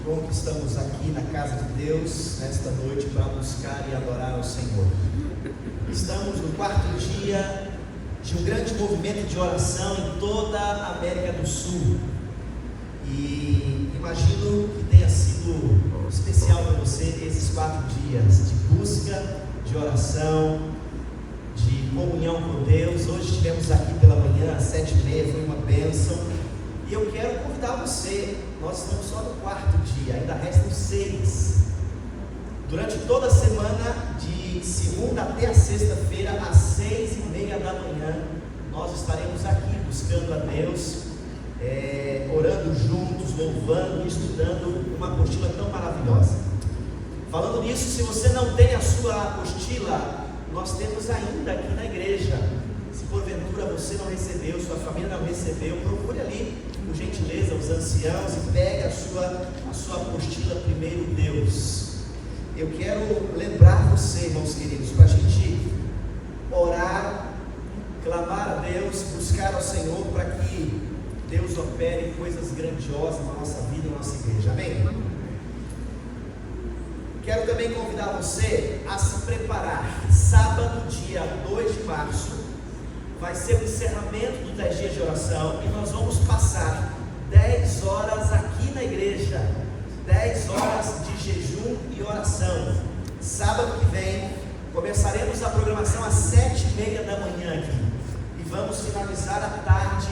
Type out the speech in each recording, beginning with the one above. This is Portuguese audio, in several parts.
bom que estamos aqui na casa de Deus nesta noite para buscar e adorar ao Senhor. Estamos no quarto dia de um grande movimento de oração em toda a América do Sul. E imagino que tenha sido especial para você esses 4 dias de busca, de oração, de comunhão com Deus. Hoje estivemos aqui pela manhã às 7h30, foi uma bênção. E eu quero convidar você, nós estamos só no quarto dia, ainda restam 6. Durante toda a semana, de segunda até a sexta-feira, às 6h30 da manhã, nós estaremos aqui buscando a Deus, orando juntos, louvando e estudando uma apostila tão maravilhosa. Falando nisso, se você não tem a sua apostila, nós temos ainda aqui na igreja. Se porventura você não recebeu, sua família não recebeu, procure ali, por gentileza, os anciãos e pegue a sua apostila Primeiro Deus. Eu quero lembrar você, irmãos queridos, para a gente orar, clamar a Deus, buscar ao Senhor para que Deus opere coisas grandiosas na nossa vida e na nossa igreja. Amém? Quero também convidar você a se preparar. Sábado, dia 2 de março, vai ser o encerramento dos 10 dias de oração e nós vamos passar 10 horas aqui na igreja, 10 horas de jejum e oração. Sábado que vem começaremos a programação às 7h30 da manhã aqui e vamos finalizar à tarde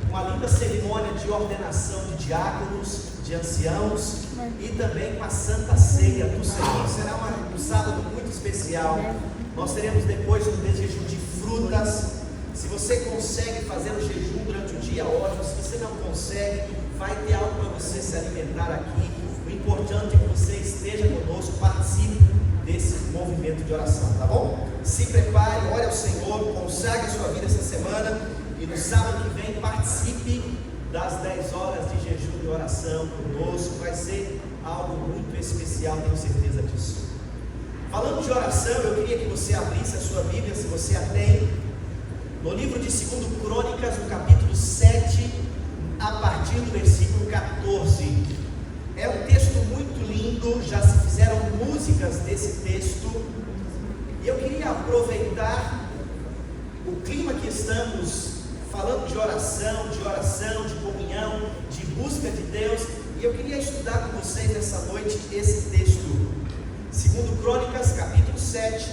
com a linda cerimônia de ordenação de diáconos, de anciãos e também com a Santa Ceia do Senhor. Será um sábado muito especial. Nós teremos depois um jejum de frutas. Se você consegue fazer o jejum durante o dia, ótimo. Se você não consegue, vai ter algo para você se alimentar aqui. O importante é que você esteja conosco, participe desse movimento de oração, tá bom? Se prepare, ore ao Senhor, consagre a sua vida essa semana e no sábado que vem participe das 10 horas de jejum e oração conosco. Vai ser algo muito especial, tenho certeza disso. Falando de oração, eu queria que você abrisse a sua Bíblia, se você a tem, no livro de 2 Crônicas, no capítulo 7, a partir do versículo 14. É um texto muito lindo, já se fizeram músicas desse texto, e eu queria aproveitar o clima que estamos falando de oração, de comunhão, de busca de Deus, e eu queria estudar com vocês nessa noite esse texto, 2 Crônicas, capítulo 7,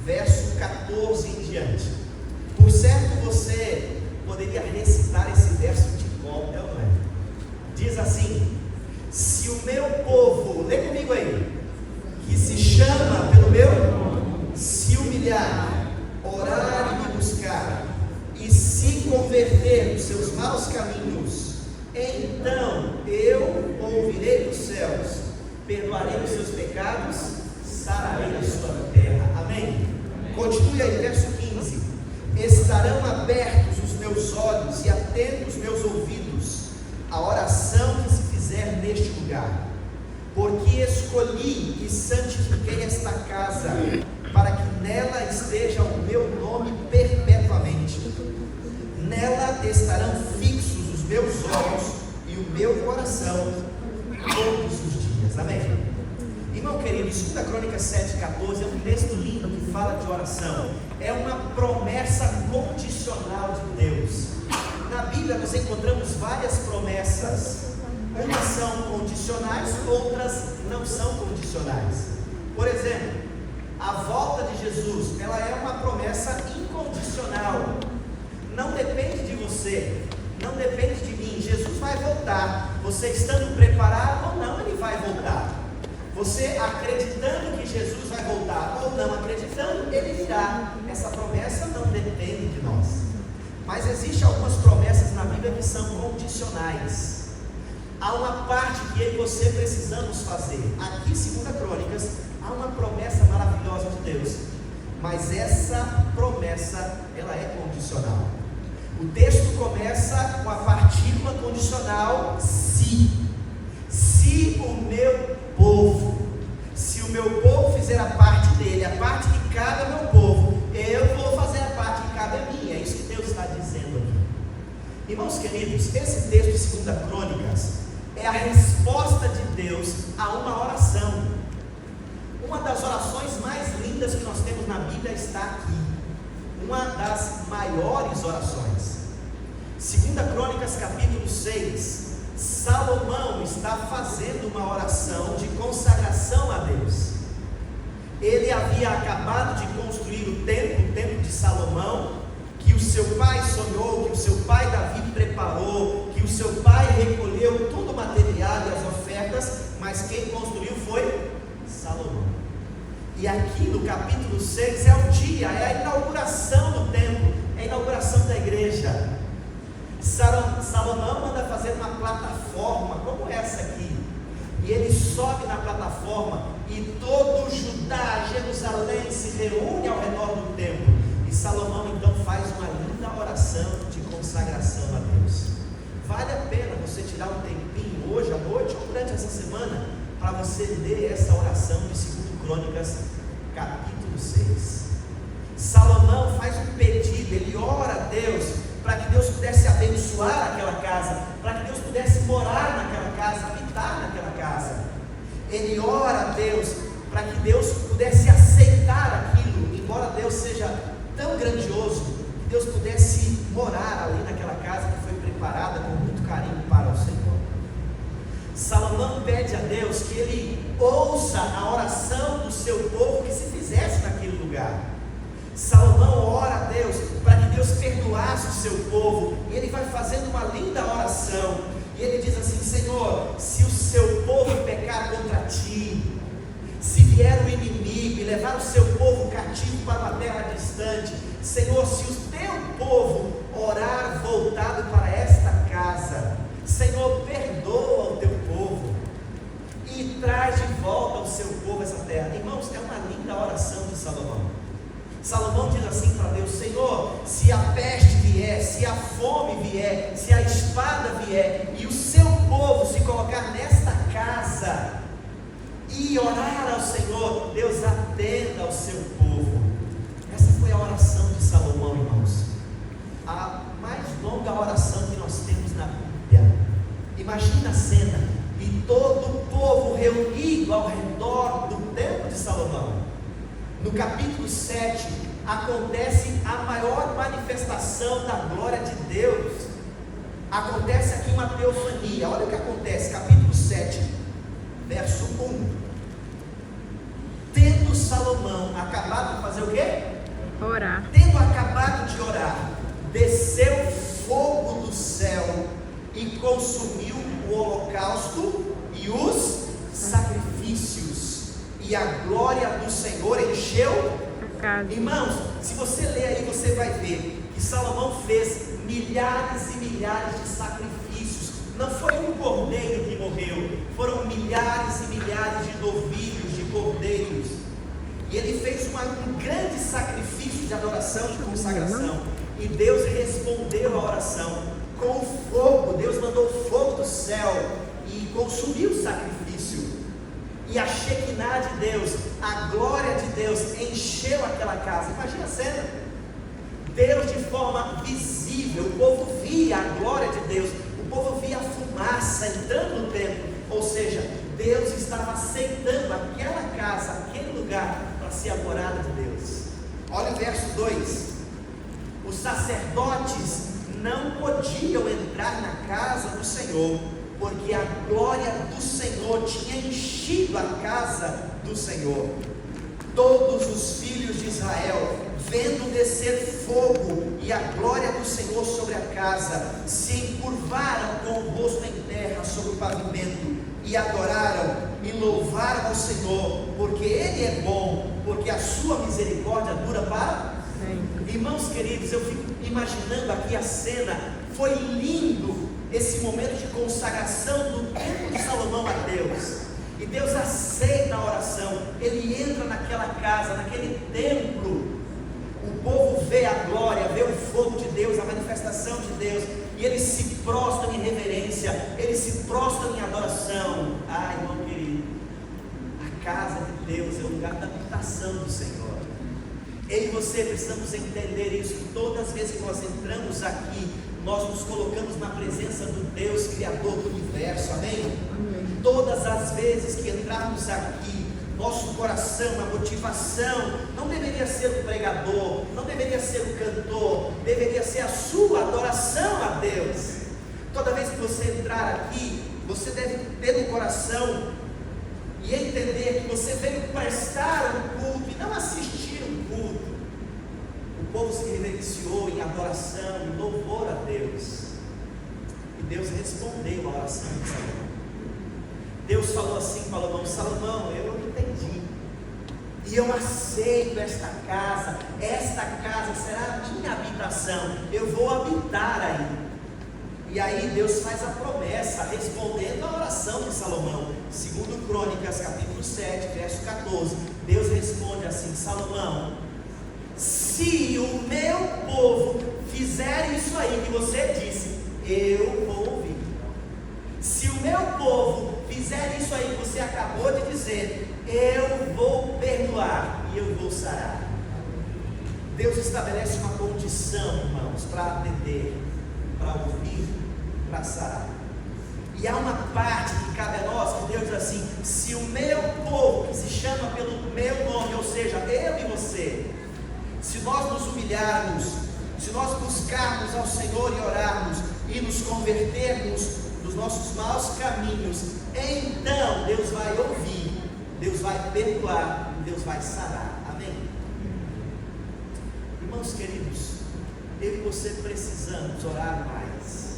verso 14 em diante. Por certo, você poderia recitar esse verso de cor, não é? Diz assim: se o meu povo, lê comigo aí, que se chama pelo meu nome, se humilhar, orar e me buscar, e se converter dos seus maus caminhos, então eu ouvirei dos céus, perdoarei os seus pecados, sararei a sua terra. Amém? Continue aí, verso 15: estarão abertos os meus olhos e atentos os meus ouvidos à oração que se fizer neste lugar, porque escolhi e santifiquei esta casa, para que nela esteja o meu nome perpetuamente. Nela estarão fixos os meus olhos e o meu coração todos os dias. Amém? Irmão querido, 2 Crônicas 7,14 é um texto lindo que fala de oração. É uma promessa condicional de Deus. Na Bíblia nós encontramos várias promessas. Umas são condicionais, outras não são condicionais. Por exemplo, a volta de Jesus, ela é uma promessa incondicional. Não depende de você, não depende de mim. Jesus vai voltar. Você estando preparado ou não, Ele vai voltar. Você acreditando que Jesus vai voltar ou não acreditando, Ele virá. Essa promessa não depende de nós. Mas existem algumas promessas na Bíblia que são condicionais. Há uma parte que eu e você precisamos fazer. Aqui, 2 Crônicas, há uma promessa maravilhosa de Deus. Mas essa promessa, ela é condicional. O texto começa com a partícula condicional se. Se o meu povo, se o meu povo fizer a parte dele, a parte que cabe ao meu povo, eu vou fazer a parte que cabe a mim. É isso que Deus está dizendo aqui. Irmãos queridos, esse texto de 2 Crônicas é a resposta de Deus a uma oração. Uma das orações mais lindas que nós temos na Bíblia está aqui. Uma das maiores orações. 2 Crônicas capítulo 6. Salomão está fazendo uma oração de consagração a Deus. Ele havia acabado de construir o templo de Salomão, que o seu pai sonhou, que o seu pai Davi preparou, que o seu pai recolheu todo o material e as ofertas, mas quem construiu foi Salomão. E aqui no capítulo 6 é o dia, é a inauguração do templo, é a inauguração da igreja. Salomão manda fazer uma plataforma como essa aqui, e ele sobe na plataforma, e todo Judá, Jerusalém se reúne ao redor do templo, e Salomão então faz uma linda oração de consagração a Deus. Vale a pena você tirar um tempinho hoje à noite ou durante essa semana para você ler essa oração de 2 Crônicas capítulo 6. Salomão faz um pedido, ele ora a Deus para que Deus pudesse abençoar aquela casa, para que Deus pudesse morar naquela casa, habitar naquela casa. Ele ora a Deus para que Deus pudesse aceitar aquilo, embora Deus seja tão grandioso, que Deus pudesse morar ali naquela casa que foi preparada com muito carinho para o Senhor. Salomão pede a Deus que ele ouça a oração do seu povo que se fizesse naquele lugar. Salomão ora a Deus para que Deus perdoasse o seu povo, e ele vai fazendo uma linda oração, e ele diz assim: Senhor, se o seu povo pecar contra ti, se vier o inimigo e levar o seu povo cativo para uma terra distante, Senhor, se o teu povo orar voltado para esta casa, Senhor, perdoa o teu povo e traz de volta ao seu povo essa terra. Irmãos, é uma linda oração de Salomão. Salomão diz assim para Deus: Senhor, se a peste vier, se a fome vier, se a espada vier, e o seu povo se colocar nesta casa e orar ao Senhor, Deus atenda ao seu povo. Essa foi a oração de Salomão, irmãos. A mais longa oração que nós temos na Bíblia. Imagina a cena, e todo o povo reunido ao redor do templo de Salomão. No capítulo 7, acontece a maior manifestação da glória de Deus. Acontece aqui uma teofania. Olha o que acontece, capítulo 7, verso 1. Tendo Salomão acabado de fazer o quê? Orar. Tendo acabado de orar, desceu fogo do céu e consumiu o holocausto e os sacrifícios, e a glória do Senhor encheu a casa. Irmãos, se você ler aí, você vai ver que Salomão fez milhares e milhares de sacrifícios. Não foi um cordeiro que morreu, foram milhares e milhares de novilhos, de cordeiros. E ele fez um grande sacrifício de adoração, de consagração. E Deus respondeu a oração com o fogo. Deus mandou fogo do céu e consumiu o sacrifício. E a Shekinah de Deus, a glória de Deus, encheu aquela casa. Imagina a cena. Deus de forma visível, o povo via a glória de Deus, o povo via a fumaça entrando no templo. Ou seja, Deus estava aceitando aquela casa, aquele lugar, para ser a morada de Deus. Olha o verso 2. Os sacerdotes não podiam entrar na casa do Senhor, porque a glória do Senhor tinha enchido a casa do Senhor. Todos os filhos de Israel, vendo descer fogo e a glória do Senhor sobre a casa, se encurvaram com o rosto em terra sobre o pavimento, e adoraram e louvaram ao Senhor, porque Ele é bom, porque a sua misericórdia dura para sempre. Irmãos queridos, eu fico imaginando aqui a cena. Foi lindo esse momento de consagração do templo de Salomão a Deus, e Deus aceita a oração. Ele entra naquela casa, naquele templo, o povo vê a glória, vê o fogo de Deus, a manifestação de Deus, e eles se prostram em reverência, eles se prostram em adoração. Ah, irmão querido, a casa de Deus é o lugar da habitação do Senhor. Eu e você precisamos entender isso. Todas as vezes que nós entramos aqui nós nos colocamos na presença do Deus Criador do Universo, amém? Amém. Todas as vezes que entrarmos aqui, nosso coração, a motivação, não deveria ser o pregador, não deveria ser o cantor, deveria ser a sua adoração a Deus. Toda vez que você entrar aqui, você deve ter no coração e entender que você veio prestar um culto e não assistir um culto. O povo se reverenciou em adoração, em louvor a Deus, e Deus respondeu a oração de Salomão. Deus falou assim para Salomão: Salomão, eu entendi, e eu aceito esta casa será a minha habitação, eu vou habitar aí. E aí Deus faz a promessa, respondendo a oração de Salomão. Segundo Crônicas, capítulo 7, verso 14, Deus responde assim: Salomão, se o meu povo fizer isso aí que você disse, eu vou ouvir. Se o meu povo fizer isso aí que você acabou de dizer, eu vou perdoar e eu vou sarar. Deus estabelece uma condição, irmãos, para atender, para ouvir, para sarar. E há uma parte que cabe a nós, que Deus diz assim: se o meu povo, que se chama pelo meu nome, ou seja, eu e você, se nós nos humilharmos, se nós buscarmos ao Senhor e orarmos, e nos convertermos dos nossos maus caminhos, então Deus vai ouvir, Deus vai perdoar, e Deus vai sarar. Amém? Irmãos queridos, eu e você precisamos orar mais.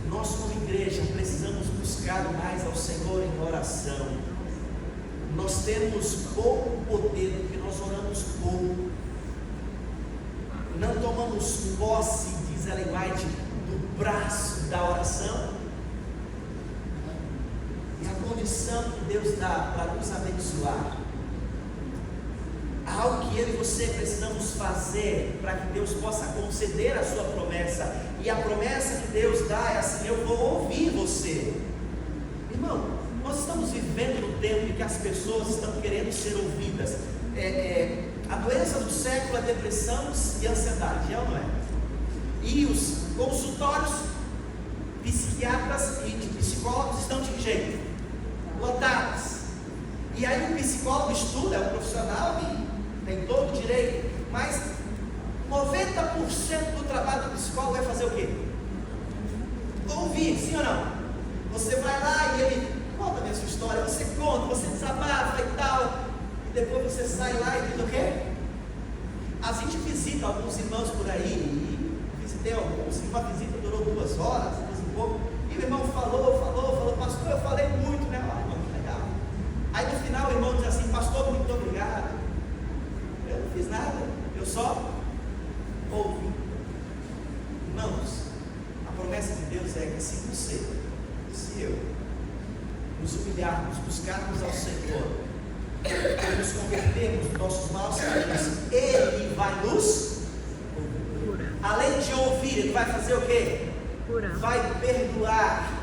Nós, como igreja, precisamos buscar mais ao Senhor em oração. Nós temos pouco poder, porque nós oramos pouco. Não tomamos posse, diz Ellen White, do braço da oração. E a condição que Deus dá para nos abençoar, há algo que eu e você precisamos fazer para que Deus possa conceder a sua promessa. E a promessa que Deus dá é assim: eu vou ouvir você. Irmão, nós estamos vivendo no tempo em que as pessoas estão querendo ser ouvidas. A doença do século é depressão e ansiedade, é ou não é? E os consultórios psiquiatras e de psicólogos estão de que jeito? Lotados. E aí o psicólogo estuda, é um profissional e tem todo o direito, mas 90% do trabalho do psicólogo é fazer o quê? Ouvir, sim ou não? Você vai lá e ele conta a sua história, você conta, você desabafa e tal, e depois você sai lá e diz o quê? A gente visita alguns irmãos por aí, e visitei alguns, e uma visita durou 2 horas, 2 e pouco, e o irmão falou, pastor, eu falei muito, né? Olha, irmão, que legal. Aí no final o irmão diz assim: pastor, muito obrigado, eu não fiz nada, eu só ouvi. Irmãos, a promessa de Deus é que se você, se eu, nos humilharmos, buscarmos ao Senhor, nos convertermos dos nossos maus caminhos, Ele vai nos ouvir. Além de ouvir, Ele vai fazer o quê? Vai perdoar.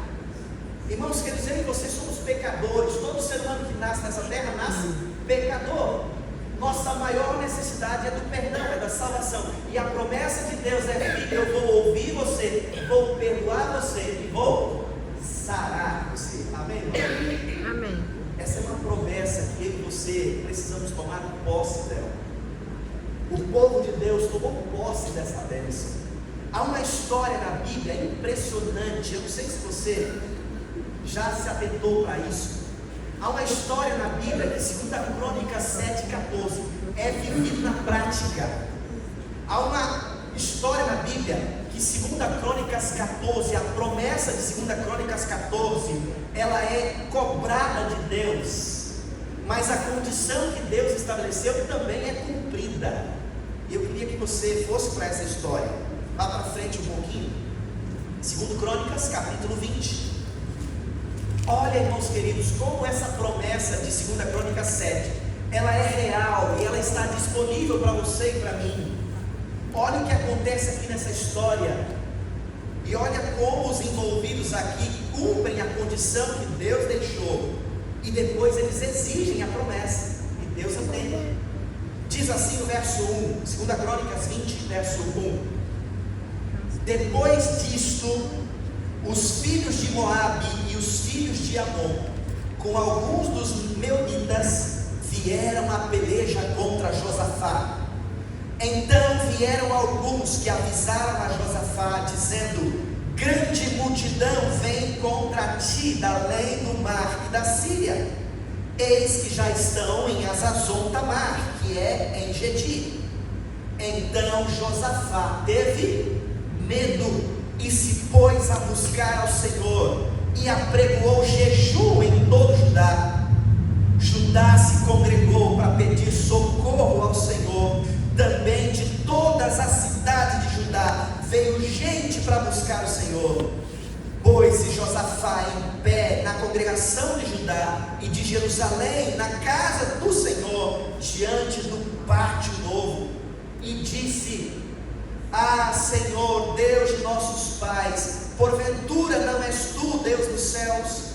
Irmãos, quer dizer que vocês somos pecadores. Todo ser humano que nasce nessa terra nasce pecador. Nossa maior necessidade é do perdão, é da salvação. E a promessa de Deus é: filho, eu vou ouvir você, vou perdoar você e vou sarar você. Amém? Amém. Essa é uma promessa que eu e você precisamos tomar posse dela. O povo de Deus tomou posse dessa bênção. Há uma história na Bíblia impressionante. Eu não sei se você já se atentou para isso. Há uma história na Bíblia que, segundo a Crônicas 7,14, é vivido na prática. Há uma história na Bíblia que, segundo a Crônicas 14, a promessa de 2 Crônicas 14, ela é cobrada de Deus, mas a condição que Deus estabeleceu também é cumprida. E eu queria que você fosse para essa história. Vá para frente um pouquinho. 2 Crônicas, capítulo 20. Olha, irmãos queridos, como essa promessa de 2 Crônicas 7, ela é real e ela está disponível para você e para mim. Olha o que acontece aqui nessa história, e olha como os envolvidos aqui cumprem a condição que Deus deixou, e depois eles exigem a promessa, e Deus atende. Diz assim o verso 1, 2 Crônicas 20, verso 1: Depois disto, os filhos de Moabe e os filhos de Amon, com alguns dos meunitas, vieram a peleja contra Josafá. Então vieram alguns que avisaram a Josafá, dizendo: grande multidão vem contra ti da além do mar e da Síria. Eis que já estão em Hazazon Tamar, que é em Gedi. Então Josafá teve medo e se pôs a buscar ao Senhor, e apregoou jejum em todo Judá. Judá se congregou para pedir socorro ao Senhor. Também de todas as cidades de Judá veio gente para buscar o Senhor. Pôs-se Josafá em pé na congregação de Judá e de Jerusalém, na casa do Senhor, diante do pátio novo, e disse: ah, Senhor, Deus de nossos pais, porventura não és tu, Deus dos céus?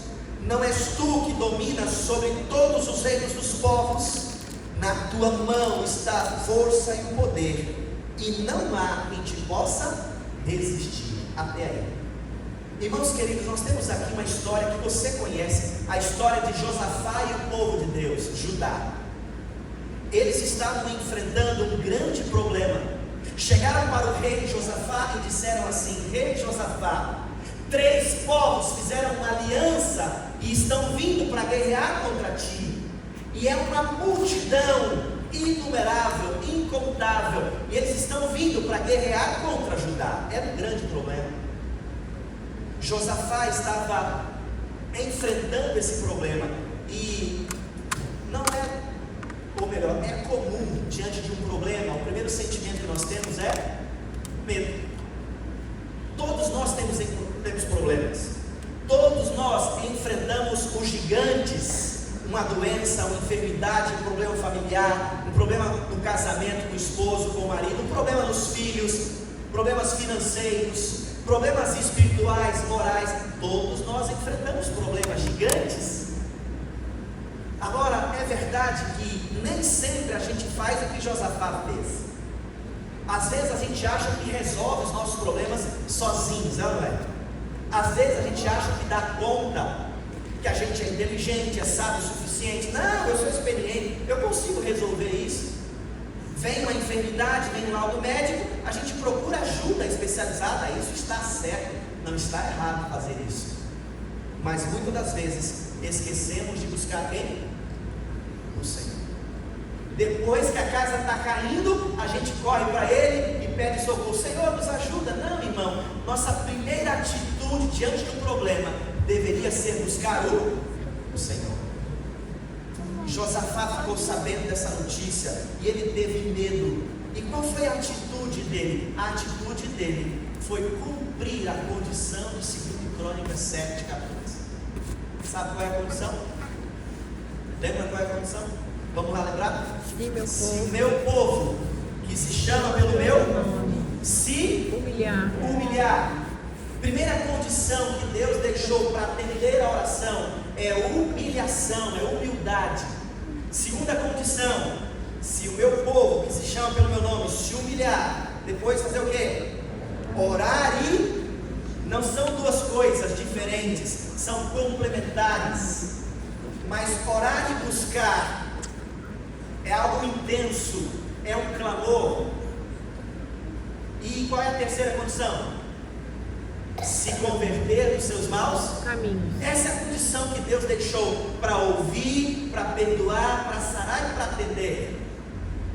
Não és tu que dominas sobre todos os reinos dos povos? Na tua mão está a força e o poder, e não há quem te possa resistir. Até aí. Irmãos queridos, nós temos aqui uma história que você conhece, a história de Josafá e o povo de Deus, Judá. Eles estavam enfrentando um grande problema. Chegaram para o rei Josafá e disseram assim: rei Josafá, 3 povos fizeram uma aliança e estão vindo para guerrear contra ti, e é uma multidão inumerável, incontável, e eles estão vindo para guerrear contra Judá. Era um grande problema. Josafá estava enfrentando esse problema, e não é, ou melhor, é comum diante de um problema, o primeiro sentimento que nós temos é medo. Todos nós temos problemas, todos nós enfrentamos os gigantes, uma doença, uma enfermidade, um problema familiar, um problema no casamento com o esposo, com o marido, um problema nos filhos, problemas financeiros, problemas espirituais, morais. Todos nós enfrentamos problemas gigantes. Agora, é verdade que nem sempre a gente faz o que Josafá fez. Às vezes a gente acha que resolve os nossos problemas sozinhos, não é? Às vezes a gente acha que dá conta, que a gente é inteligente, é sábio o suficiente. Não, eu sou experiente, eu consigo resolver isso. Vem uma enfermidade, vem um laudo médico, a gente procura ajuda especializada. Isso está certo, não está errado fazer isso. Mas muitas das vezes esquecemos de buscar quem? O Senhor. Depois que a casa está caindo, a gente corre para Ele e pede socorro. Senhor, nos ajuda. Não, irmão, nossa primeira atitude diante do problema deveria ser buscar o Senhor. Josafá ficou sabendo dessa notícia e ele teve medo. E qual foi a atitude dele? A atitude dele foi cumprir a condição de 2 Crônicas 7, 14. Sabe qual é a condição? Lembra qual é a condição? Vamos lá lembrar? Se meu povo, que se chama pelo meu nome, se humilhar. Primeira condição que Deus deixou para atender a oração é humilhação, é humildade. Segunda condição: se o meu povo, que se chama pelo meu nome, se humilhar, depois fazer o quê? Orar. E não são duas coisas diferentes, são complementares. Mas orar e buscar é algo intenso, é um clamor. E qual é a terceira condição? Se converter dos seus maus caminhos. Essa é a condição que Deus deixou para ouvir, para perdoar, para sarar e para atender.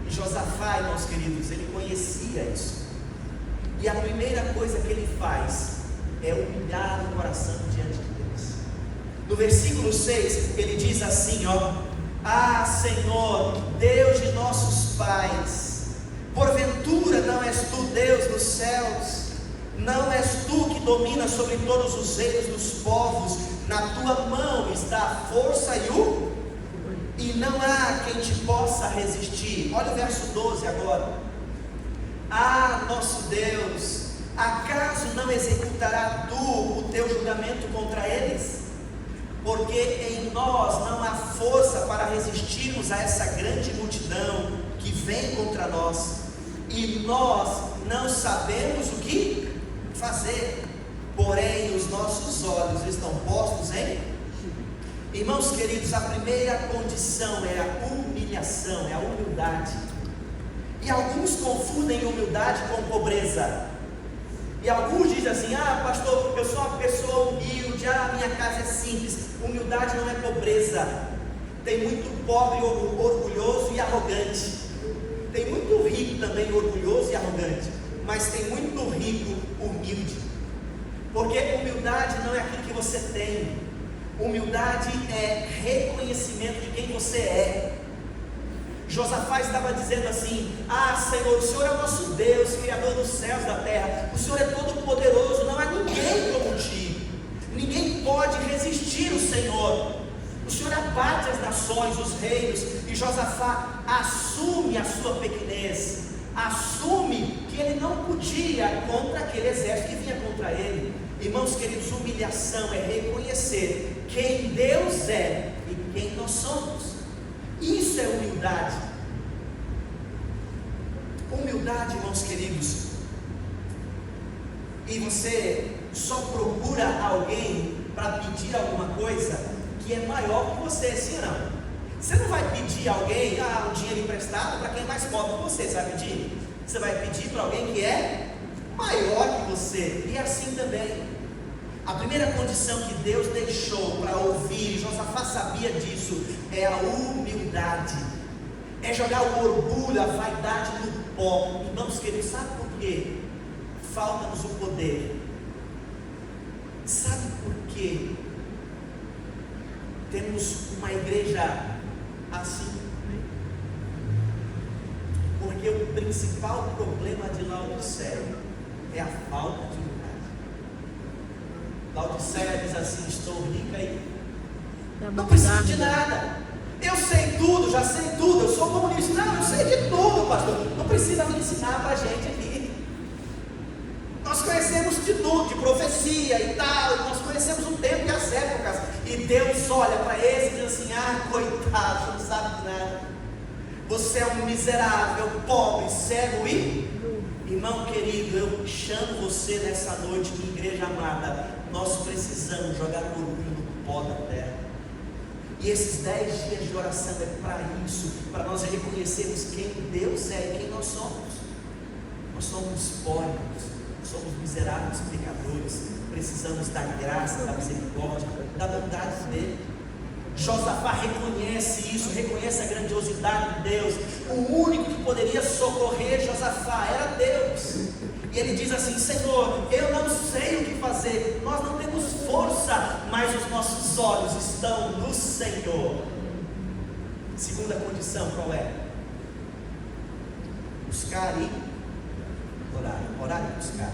E Josafá, irmãos queridos, ele conhecia isso. E a primeira coisa que ele faz é humilhar o coração diante de Deus. No versículo 6, ele diz assim, ó: ah, Senhor, Deus de nossos pais, porventura não és tu Deus dos céus? Não és tu que dominas sobre todos os reinos dos povos? Na tua mão está a força e não há quem te possa resistir. Olha o verso 12 agora. Ah, nosso Deus, acaso não executará tu o teu julgamento contra eles? Porque em nós não há força para resistirmos a essa grande multidão que vem contra nós, e nós não sabemos o que fazer. Porém, os nossos olhos estão postos em... Irmãos queridos, a primeira condição é a humilhação, é a humildade. E alguns confundem humildade com pobreza. E alguns dizem assim: ah, pastor, eu sou uma pessoa humilde, minha casa é simples. Humildade não é pobreza. Tem muito pobre, orgulhoso e arrogante. Tem muito rico também, orgulhoso e arrogante. Mas tem muito rico, humilde. Porque humildade não é aquilo que você tem. Humildade é reconhecimento de quem você é. Josafá estava dizendo assim: ah, Senhor, o Senhor é o nosso Deus, Criador dos céus e da terra. O Senhor é todo poderoso, não há ninguém como ti. Ninguém pode resistir o Senhor. O Senhor abate as nações, os reinos. E Josafá assume a sua pequenez, assume que ele não podia contra aquele exército que vinha contra ele. Irmãos queridos, humilhação é reconhecer quem Deus é e quem nós somos. Isso é humildade. Humildade, irmãos queridos. E você só procura alguém para pedir alguma coisa que é maior que você, sim ou não? Você não vai pedir a alguém um dinheiro emprestado para quem é mais pobre que você, sabe pedir? Você vai pedir para alguém que é maior que você. E assim também. A primeira condição que Deus deixou para ouvir, e Josafá sabia disso, é a humildade. É jogar o orgulho, a vaidade no pó. Irmãos queridos, sabe por quê? Falta-nos o poder. Sabe por quê? Temos uma igreja assim. Porque o principal problema de Laodiceia é a falta de humildade. Laodiceia diz assim: estou rica e não preciso de nada. Eu sei tudo, já sei tudo, eu sou comunista. Não, eu sei de tudo, pastor. Não precisa me ensinar para a gente aqui. Nós conhecemos de tudo, de profecia e tal. Nós conhecemos o tempo e as épocas. E Deus olha para esse e diz assim: ah, coitado, você não sabe de nada. Você é um miserável, pobre, cego e... Irmão querido, eu chamo você nessa noite, minha igreja amada. Nós precisamos jogar o orgulho no pó da terra. E esses 10 dias de oração é para isso, para nós reconhecermos quem Deus é e quem nós somos. Nós somos pobres, somos miseráveis pecadores. Precisamos da graça, da misericórdia, da bondade dele. Josafá reconhece isso, reconhece a grandiosidade de Deus. O único que poderia socorrer Josafá era Deus. E ele diz assim: Senhor, eu não sei o que fazer, nós não temos força, mas os nossos olhos estão no Senhor. Segunda condição, qual é? Buscar e orar. Orar e buscar.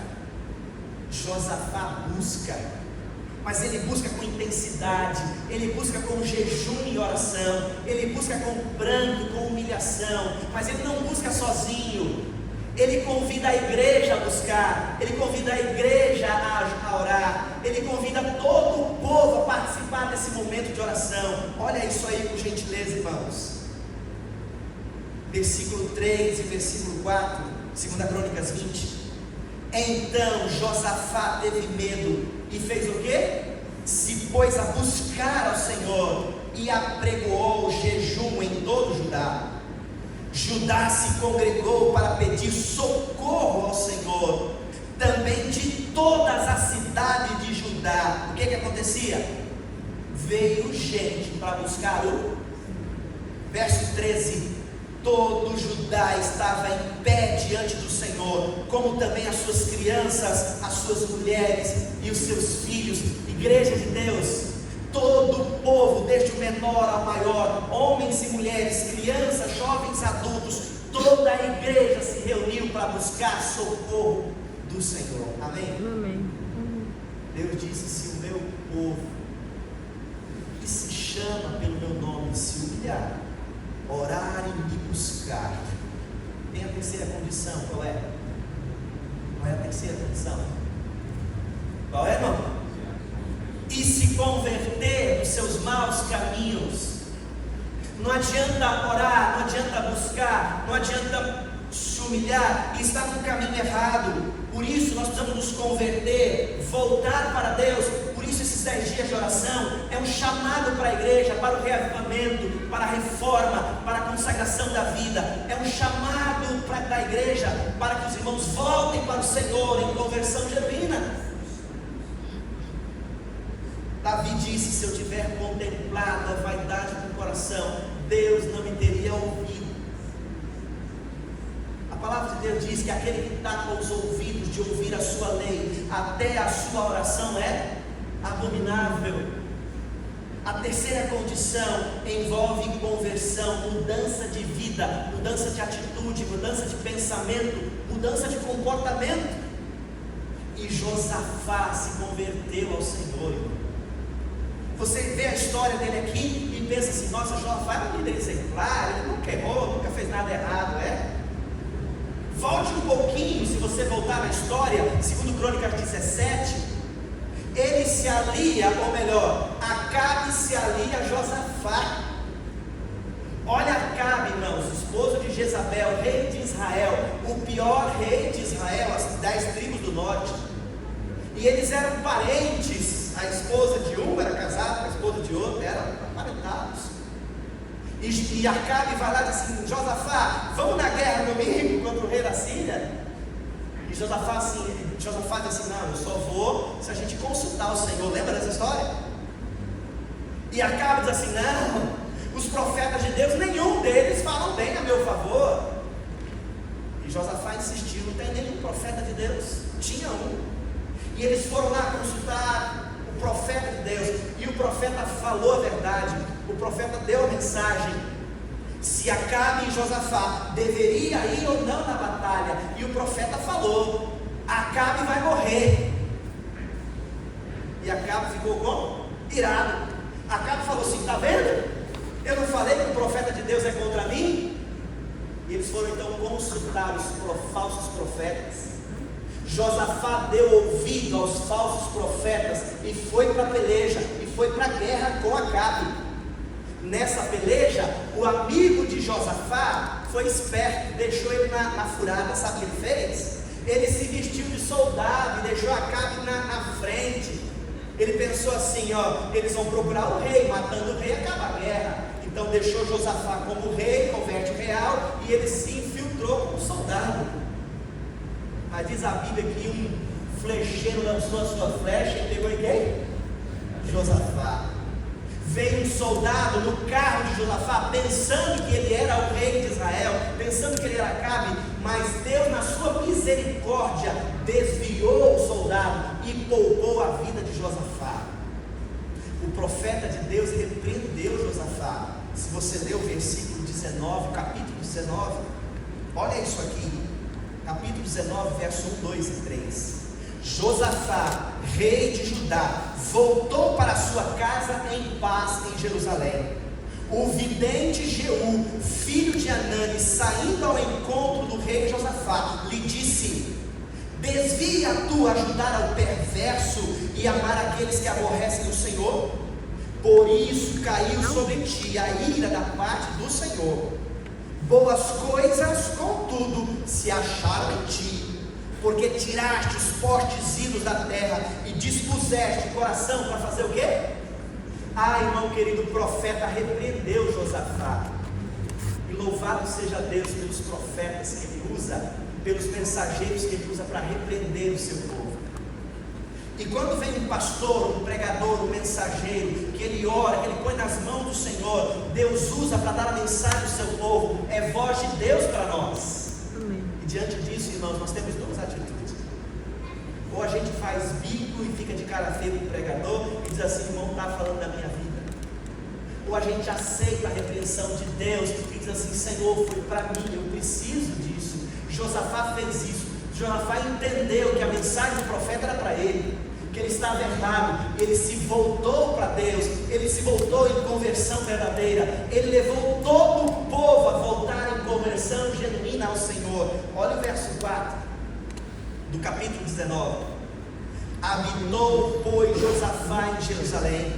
Josafá busca, mas ele busca com intensidade, ele busca com jejum e oração, ele busca com pranto, com humilhação, mas ele não busca sozinho. Ele convida a igreja a buscar, ele convida a igreja a orar, ele convida todo o povo a participar desse momento de oração. Olha isso aí, por gentileza, irmãos. Versículo 3 e versículo 4, 2 Crônicas 20. Então Josafá teve medo e fez o quê? Se pôs a buscar ao Senhor e apregoou jejum em todo Judá. Judá se congregou para pedir socorro ao Senhor, também de todas as cidades de Judá. O que acontecia? Veio gente para buscar o verso 13. Todo Judá estava em pé diante do Senhor, como também as suas crianças, as suas mulheres e os seus filhos. Igreja de Deus, todo o povo, desde o menor ao maior, homens e mulheres, crianças, jovens, adultos, toda a igreja se reuniu para buscar socorro do Senhor. Amém? Amém. Deus disse: se o meu povo, que se chama pelo meu nome, se humilhar, orar e me buscar. Tem a terceira condição, qual é? Qual é a terceira condição? Qual é, irmão? E se converter dos seus maus caminhos. Não adianta orar, não adianta buscar, não adianta se humilhar e estar no caminho errado. Por isso nós precisamos nos converter, voltar para Deus. Por isso esses 10 dias de oração é um chamado para a igreja, para o reavivamento, para a reforma, para a consagração da vida. É um chamado da igreja para que os irmãos voltem para o Senhor em conversão genuína. Davi disse: se eu tiver contemplado a vaidade do coração, Deus não me teria ouvido. A palavra de Deus diz que aquele que está com os ouvidos de ouvir a sua lei, até a sua oração é abominável. A terceira condição envolve conversão, mudança de vida, mudança de atitude, mudança de pensamento, mudança de comportamento. E Josafá se converteu ao Senhor. Você vê a história dele aqui e pensa assim: nossa, Josafá é um líder exemplar, ele nunca errou, nunca fez nada errado, Volte um pouquinho, se você voltar na história, segundo Crônicas 17, ele se alia, ou melhor, Acabe se alia a Josafá. Olha Acabe, irmãos, esposo de Jezabel, rei de Israel, o pior rei de Israel, as 10 tribos do norte, e eles eram parentes. A esposa de um era casada com a esposa de outro, eram aparentados. E Acabe vai lá e diz assim: Josafá, vamos na guerra comigo contra o rei da Síria? E Josafá diz assim: não, eu só vou se a gente consultar o Senhor. Lembra dessa história? E Acabe diz assim: não, os profetas de Deus, nenhum deles falam bem a meu favor. E Josafá insistiu: não tem nenhum profeta de Deus. Tinha um. E eles foram lá consultar o profeta de Deus, e o profeta falou a verdade. O profeta deu a mensagem se Acabe e Josafá deveria ir ou não na batalha, e o profeta falou: Acabe vai morrer. E Acabe ficou como? Irado. Acabe falou assim: está vendo? Eu não falei que o profeta de Deus é contra mim? E eles foram então consultar os falsos profetas. Josafá deu ouvido aos falsos profetas e foi para a peleja, e foi para a guerra com Acabe. Nessa peleja, o amigo de Josafá foi esperto, deixou ele na furada. Sabe o que ele fez? Ele se vestiu de soldado e deixou Acabe na frente. Ele pensou assim: eles vão procurar o rei, matando o rei acaba a guerra. Então deixou Josafá como rei, converte o real, e ele se infiltrou como soldado. Mas diz a Bíblia que um flecheiro lançou a sua flecha e pegou em quem? Josafá. Veio um soldado no carro de Josafá, pensando que ele era o rei de Israel, pensando que ele era Acabe, mas Deus, na sua misericórdia, desviou o soldado e poupou a vida de Josafá. O profeta de Deus repreendeu Josafá. Se você ler o versículo 19, capítulo 19, olha isso aqui, capítulo 19, verso 1, 2 e 3. Josafá, rei de Judá, voltou para sua casa em paz em Jerusalém. O vidente Jeú, filho de Anani, saindo ao encontro do rei Josafá, lhe disse: desvia tu a ajudar ao perverso e amar aqueles que aborrecem o Senhor? Por isso caiu sobre ti a ira da parte do Senhor. Boas coisas, contudo, se acharam em ti, porque tiraste os postes ídolos da terra e dispuseste o coração para fazer o quê? Irmão querido, o profeta repreendeu Josafá. E louvado seja Deus pelos profetas que ele usa, pelos mensageiros que ele usa para repreender o seu povo. E quando vem um pastor, um pregador, um mensageiro, que ele ora, que ele põe nas mãos do Senhor, Deus usa para dar a mensagem ao seu povo, é voz de Deus para nós. E diante disso, irmãos, nós temos duas atitudes: ou a gente faz bico e fica de cara feia com o pregador e diz assim: irmão, está falando da minha vida. Ou a gente aceita a repreensão de Deus e diz assim: Senhor, foi para mim, eu preciso disso. Josafá fez isso. Josafá entendeu que a mensagem do profeta era para ele, que ele estava errado, ele se voltou para Deus, ele se voltou em conversão verdadeira, ele levou todo o povo a voltar em conversão genuína ao Senhor. Olha o verso 4 do capítulo 19. Habitou, pois, Josafá em Jerusalém,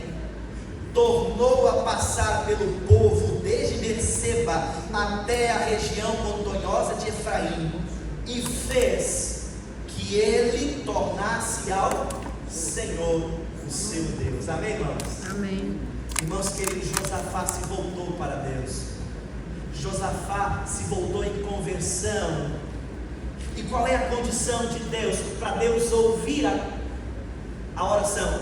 tornou a passar pelo povo desde Berseba até a região montanhosa de Efraim, e fez que que ele tornasse ao Senhor o seu Deus. Amém, irmãos? Amém. Irmãos queridos, Josafá se voltou para Deus. Josafá se voltou em conversão. E qual é a condição de Deus? Para Deus ouvir a oração,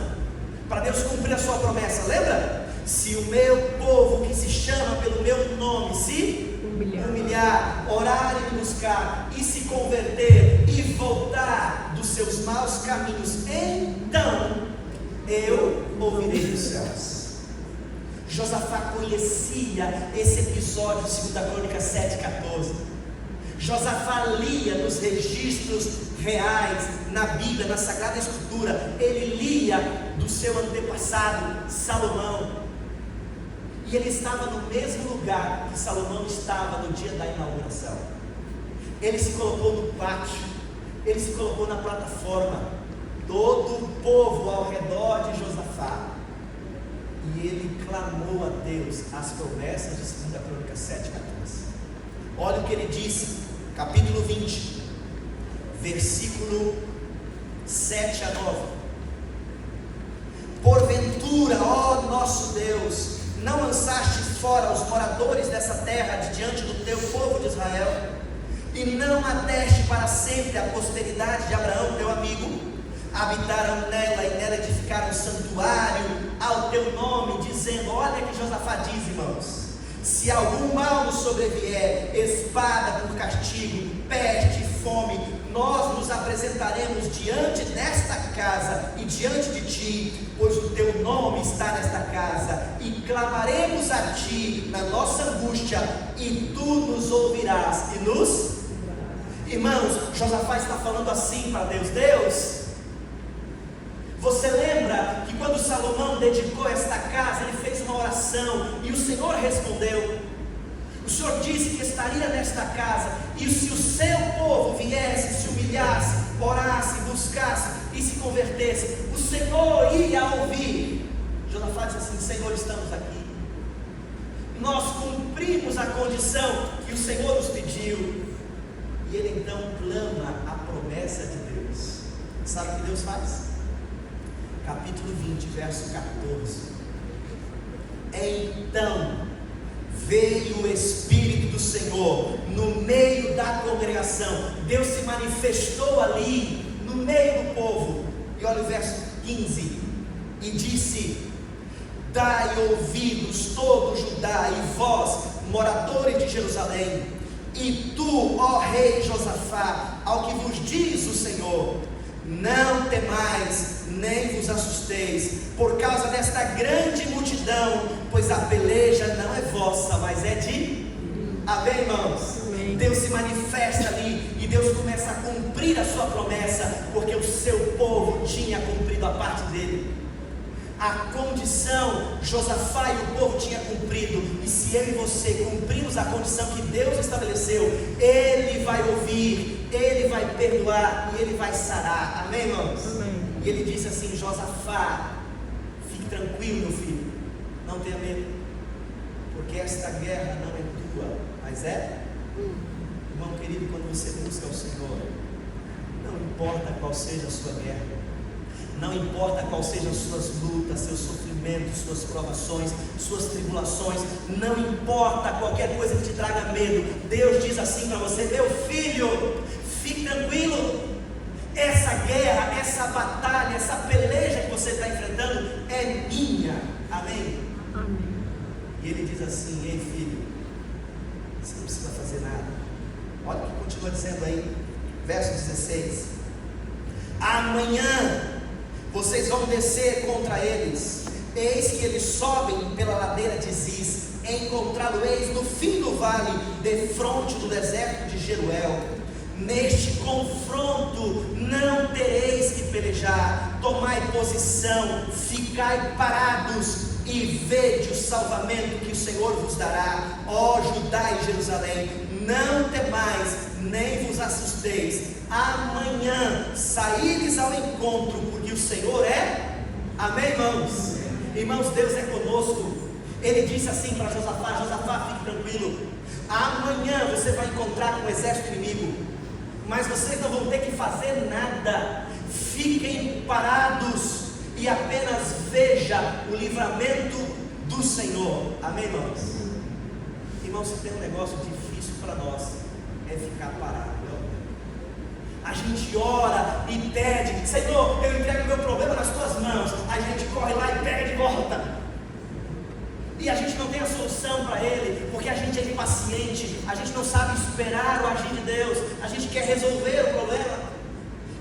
para Deus cumprir a sua promessa. Lembra? Se o meu povo que se chama pelo meu nome se humilhar, orar e me buscar, e se converter e voltar dos seus maus caminhos, então eu ouvirei dos céus. Josafá conhecia esse episódio de 2 Crônicas 7,14. Josafá lia nos registros reais, na Bíblia, na Sagrada Escritura. Ele lia do seu antepassado Salomão, e ele estava no mesmo lugar que Salomão estava no dia da inauguração. Ele se colocou no pátio, ele se colocou na plataforma, todo o povo ao redor de Josafá, e ele clamou a Deus as promessas de 2 Crônicas 7,14. Olha o que ele disse, capítulo 20, versículo 7 a 9. Porventura, ó nosso Deus, não lançaste fora os moradores dessa terra de diante do teu povo de Israel, e não a deste para sempre a posteridade de Abraão teu amigo? Habitaram nela e nela edificaram um santuário ao teu nome, dizendo, olha que Josafá diz, irmãos, se algum mal nos sobrevier, espada por castigo, peste e fome, nós nos apresentaremos diante desta casa e diante de ti, pois o teu nome está nesta casa, e clamaremos a ti na nossa angústia, e tu nos ouvirás e nos... Irmãos, Josafá está falando assim para Deus. Deus, você lembra que quando Salomão dedicou esta casa, ele fez uma oração e o Senhor respondeu. O Senhor disse que estaria nesta casa, e se o seu povo viesse, se humilhasse, orasse, buscasse e se convertesse, o Senhor ia ouvir. Josafá disse assim, Senhor, estamos aqui, nós cumprimos a condição que o Senhor nos pediu. E ele então clama a promessa de Deus. Sabe o que Deus faz? Capítulo 20, verso 14. Então veio o Espírito do Senhor no meio da congregação. Deus se manifestou ali no meio do povo. E olha o verso 15. E disse, dai ouvidos todo Judá e vós, moradores de Jerusalém, e tu, ó rei Josafá, ao que vos diz o Senhor, não temais, nem vos assusteis, por causa desta grande multidão, pois a peleja não é vossa, mas é de... Amém, irmãos? Amém. Deus se manifesta ali, e Deus começa a cumprir a sua promessa, porque o seu povo tinha cumprido a parte dele. A condição, Josafá e o povo tinha cumprido, e se eu e você cumprirmos a condição que Deus estabeleceu, Ele vai ouvir, Ele vai perdoar e Ele vai sarar. Amém, irmãos? Amém. E ele disse assim, Josafá, fique tranquilo, meu filho, não tenha medo, porque esta guerra não é tua, mas é... Irmão querido, quando você busca o Senhor, não importa qual seja a sua guerra, não importa qual sejam as suas lutas, seus sofrimentos, suas provações, suas tribulações, não importa qualquer coisa que te traga medo, Deus diz assim para você, meu filho, fique tranquilo, essa guerra, essa batalha, essa peleja que você está enfrentando é minha. Amém? Amém. E ele diz assim, ei filho, você não precisa fazer nada. Olha o que continua dizendo aí, verso 16, amanhã vocês vão descer contra eles, eis que eles sobem pela ladeira de Ziz, encontrá-lo-eis no fim do vale, defronte do deserto de Jeruel. Neste confronto não tereis que pelejar, tomai posição, ficai parados e vede o salvamento que o Senhor vos dará, ó Judá e Jerusalém, não temais, nem vos assusteis, amanhã saíres ao encontro, porque o Senhor é... Amém, irmãos? Irmãos, Deus é conosco. Ele disse assim para Josafá, Josafá, fique tranquilo, amanhã você vai encontrar com o exército inimigo, mas vocês não vão ter que fazer nada. Fiquem parados e apenas veja o livramento do Senhor. Amém, irmãos? Irmãos, se tem um negócio difícil para nós, é ficar parado. A gente ora e pede: Senhor, eu entrego o meu problema nas tuas mãos. A gente corre lá e pede e volta. E a gente não tem a solução para ele, porque a gente é impaciente, a gente não sabe esperar o agir de Deus, a gente quer resolver o problema.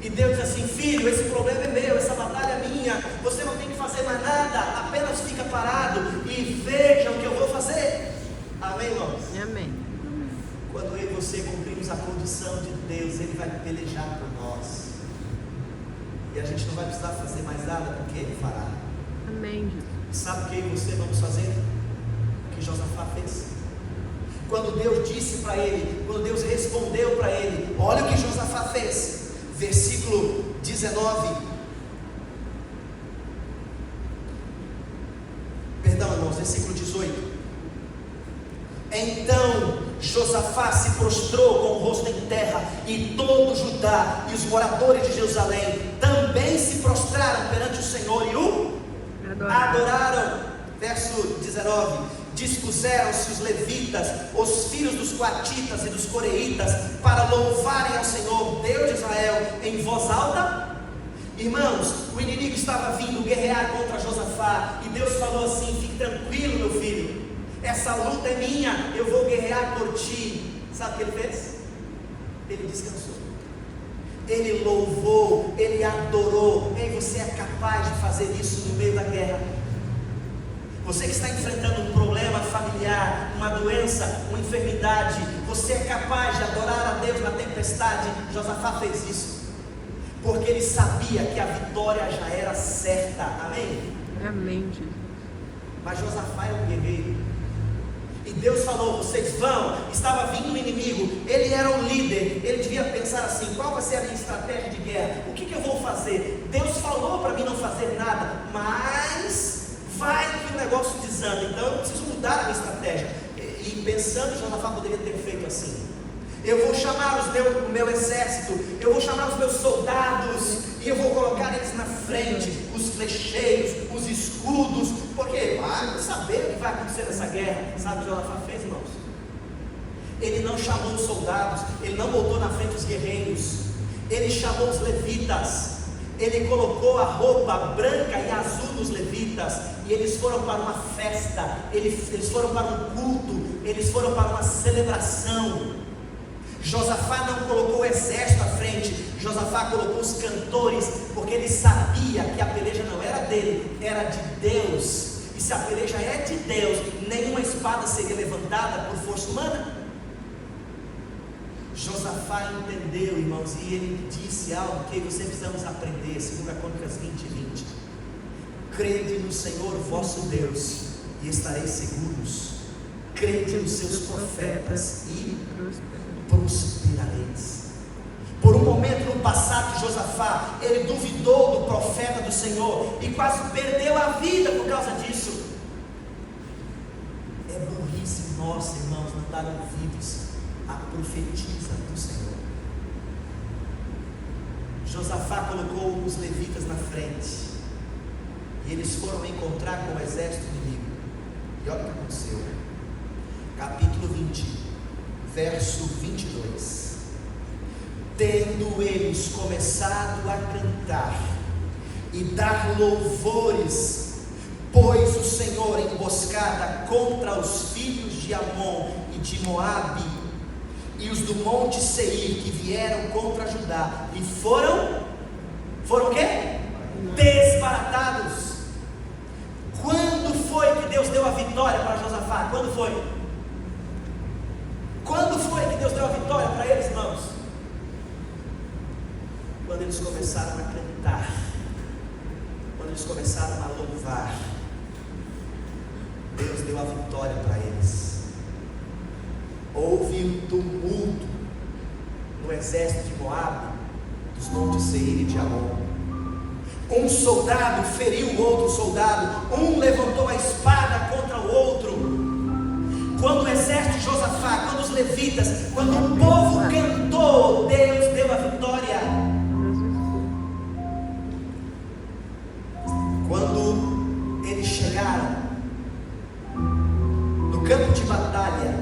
E Deus diz assim: filho, esse problema é meu, essa batalha é minha, você não tem que fazer mais nada, apenas fica parado e veja o que eu vou fazer. Amém, irmãos? Amém. Quando eu e você cumprimos a condição de Deus, Ele vai pelejar por nós, e a gente não vai precisar fazer mais nada, porque Ele fará. Amém, Jesus. Sabe o que eu e você vamos fazer? O que Josafá fez. Quando Deus disse para ele, quando Deus respondeu para ele, olha o que Josafá fez. Versículo 19. Perdão, irmãos, versículo 18. Então Josafá se prostrou com o rosto em terra, e todo Judá e os moradores de Jerusalém também se prostraram perante o Senhor e o adoraram. Verso 19: dispuseram-se os levitas, os filhos dos coatitas e dos coreitas, para louvarem ao Senhor, Deus de Israel, em voz alta. Irmãos, o inimigo estava vindo guerrear contra Josafá, e Deus falou assim: fique tranquilo, meu filho, essa luta é minha, eu vou guerrear por ti. Sabe o que ele fez? Ele descansou, ele louvou, ele adorou. Ei, você é capaz de fazer isso no meio da guerra? Você que está enfrentando um problema familiar, uma doença, uma enfermidade, você é capaz de adorar a Deus na tempestade? Josafá fez isso, porque ele sabia que a vitória já era certa. Amém? Amém, Jesus. Mas Josafá é um guerreiro, e Deus falou: vocês vão. Estava vindo o inimigo, ele era um líder, ele devia pensar assim: qual vai ser a minha estratégia de guerra? O que eu vou fazer? Deus falou para mim não fazer nada, mas vai que o negócio desanda, então eu preciso mudar a minha estratégia. E pensando, Josafá poderia ter feito assim: eu vou chamar o meu exército, eu vou chamar os meus soldados, e eu vou colocar eles na frente, os flecheiros, os escudos, porque vai saber o que vai acontecer nessa guerra. Sabe o que Josafá fez, irmãos? Ele não chamou os soldados, ele não botou na frente os guerreiros, ele chamou os levitas. Ele colocou a roupa branca e azul dos levitas, e eles foram para uma festa, eles foram para um culto, eles foram para uma celebração. Josafá não colocou o exército à frente, Josafá colocou os cantores, porque ele sabia que a peleja não era dele, era de Deus. E se a peleja é de Deus, nenhuma espada seria levantada por força humana. Josafá entendeu, irmãos, e ele disse algo que você precisamos aprender. 2 Crônicas 20:20. Crede no Senhor vosso Deus e estareis seguros, crede nos seus profetas e prosperareis. Por um momento no passado de Josafá, ele duvidou do profeta do Senhor e quase perdeu a vida por causa disso. É burrice nossa, irmãos, não dar ouvidos a profetisa do Senhor. Josafá colocou os levitas na frente, e eles foram encontrar com o exército inimigo. E olha o que aconteceu. Capítulo 20, verso 22. Tendo eles começado a cantar e dar louvores, pôs o Senhor emboscada contra os filhos de Amon e de Moabe e os do monte Seir, que vieram contra Judá, e foram o quê? Desbaratados. Quando foi que Deus deu a vitória para Josafá? Quando foi? Quando foi que Deus deu a vitória para eles, irmãos? Quando eles começaram a cantar, quando eles começaram a louvar, Deus deu a vitória para eles. Houve um tumulto no exército de Moabe, dos montes Seir e de Amon. Um soldado feriu o outro soldado, um levantou a espada contra o outro. Quando o exército de Josafá, quando os levitas, quando o povo cantou, Deus deu campo de batalha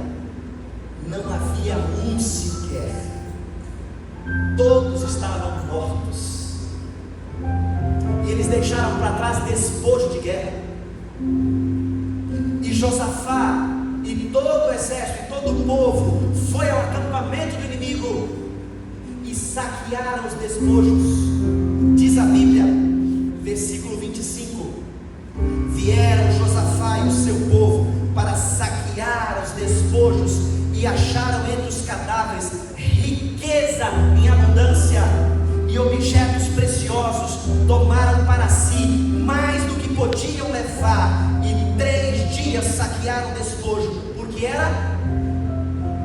não havia um sequer, todos estavam mortos, e eles deixaram para trás despojo de guerra. E Josafá e todo o exército, e todo o povo foi ao acampamento do inimigo e saquearam os despojos. Diz a Bíblia, versículo 25: vieram Josafá e o seu povo para saquear os despojos e acharam entre os cadáveres riqueza em abundância e objetos preciosos. Tomaram para si mais do que podiam levar e 3 dias saquearam o despojo.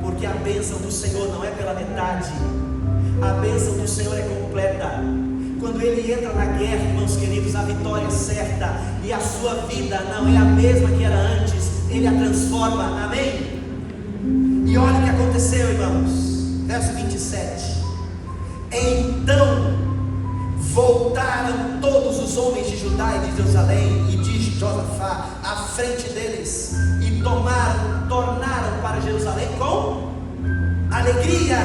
Porque a bênção do Senhor não é pela metade, a bênção do Senhor é completa. Quando Ele entra na guerra, irmãos queridos, a vitória é certa, e a sua vida não é a mesma que era antes, Ele a transforma, amém? E olha o que aconteceu, irmãos, verso 27: então voltaram todos os homens de Judá e de Jerusalém e de Josafá à frente deles, e tornaram para Jerusalém com alegria,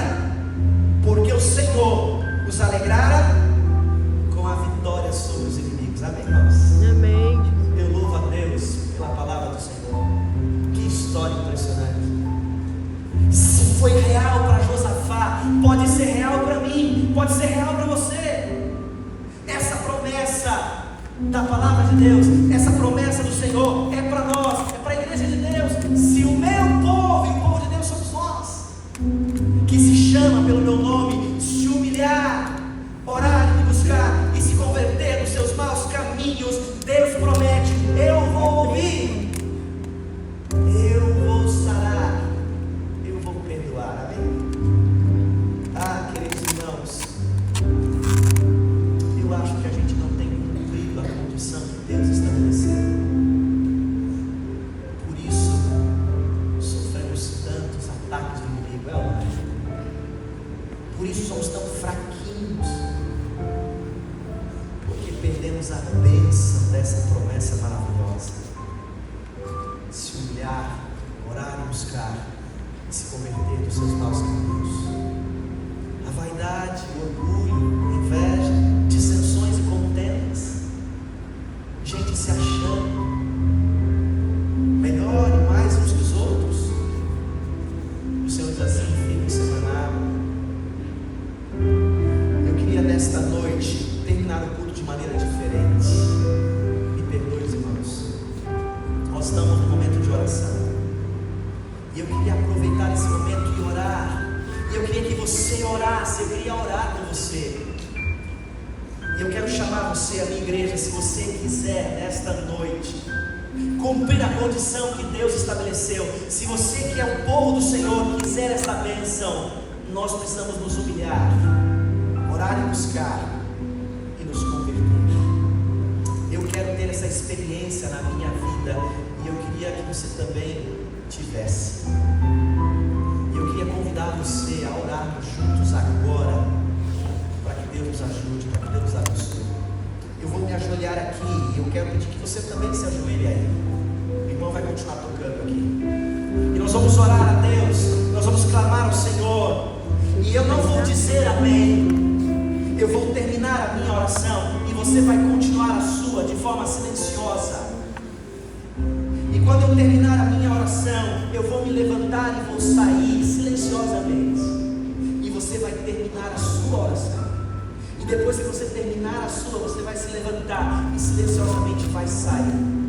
porque o Senhor os alegrara com a vitória sobre os inimigos. Amém, irmãos? Amém. Eu louvo a Deus pela palavra do Senhor. Que história impressionante. Se foi real para Josafá, pode ser real para mim, pode ser real para você. Essa promessa da palavra de Deus, essa promessa do Senhor é para nós, é para a igreja de Deus. Se o meu povo, e o povo de Deus somos nós, que se chama pelo meu nome, se humilhar, orar e me buscar e se converter dos seus maus caminhos, Deus promete: eu vou ouvir, eu vou sarar, eu vou perdoar. Amém? Ah, queridos irmãos, eu acho que a gente não tem cumprido a condição que Deus estabeleceu. Por isso sofremos tantos ataques do inimigo, é ou não é? Por isso somos tão fraquinhos, porque perdemos a bênção dessa promessa maravilhosa. Se humilhar, orar e buscar, e se converter dos seus maus caminhos. A vaidade, o orgulho, a inveja, dissensões e contendas, gente se achando melhor e mais uns que os outros. O Senhor diz assim: fica semanado. Eu queria nesta noite terminar o culto de maneira diferente. Me perdoe, irmãos, nós estamos no momento de oração, e eu queria aproveitar esse momento e orar. E eu queria que você orasse, eu queria orar com você. E eu quero chamar você, a minha igreja, se você quiser nesta noite cumprir a condição que Deus estabeleceu, se você que é o povo do Senhor quiser esta bênção, nós precisamos nos humilhar, orar e buscar e nos converter. Eu quero ter essa experiência na minha vida, e eu queria que você também tivesse. Eu queria convidar você a orarmos juntos agora, para que Deus nos ajude, para que Deus nos abençoe. Eu vou me ajoelhar aqui, e eu quero pedir que você também se ajoelhe aí. O irmão vai continuar tocando aqui, e nós vamos orar a Deus, nós vamos clamar ao Senhor. E eu não vou dizer amém, eu vou terminar a minha oração, e você vai continuar a sua de forma silenciosa. E quando eu terminar a minha oração, eu vou me levantar e vou sair silenciosamente, e você vai terminar a sua oração. E depois que você terminar a sua, você vai se levantar e silenciosamente vai sair.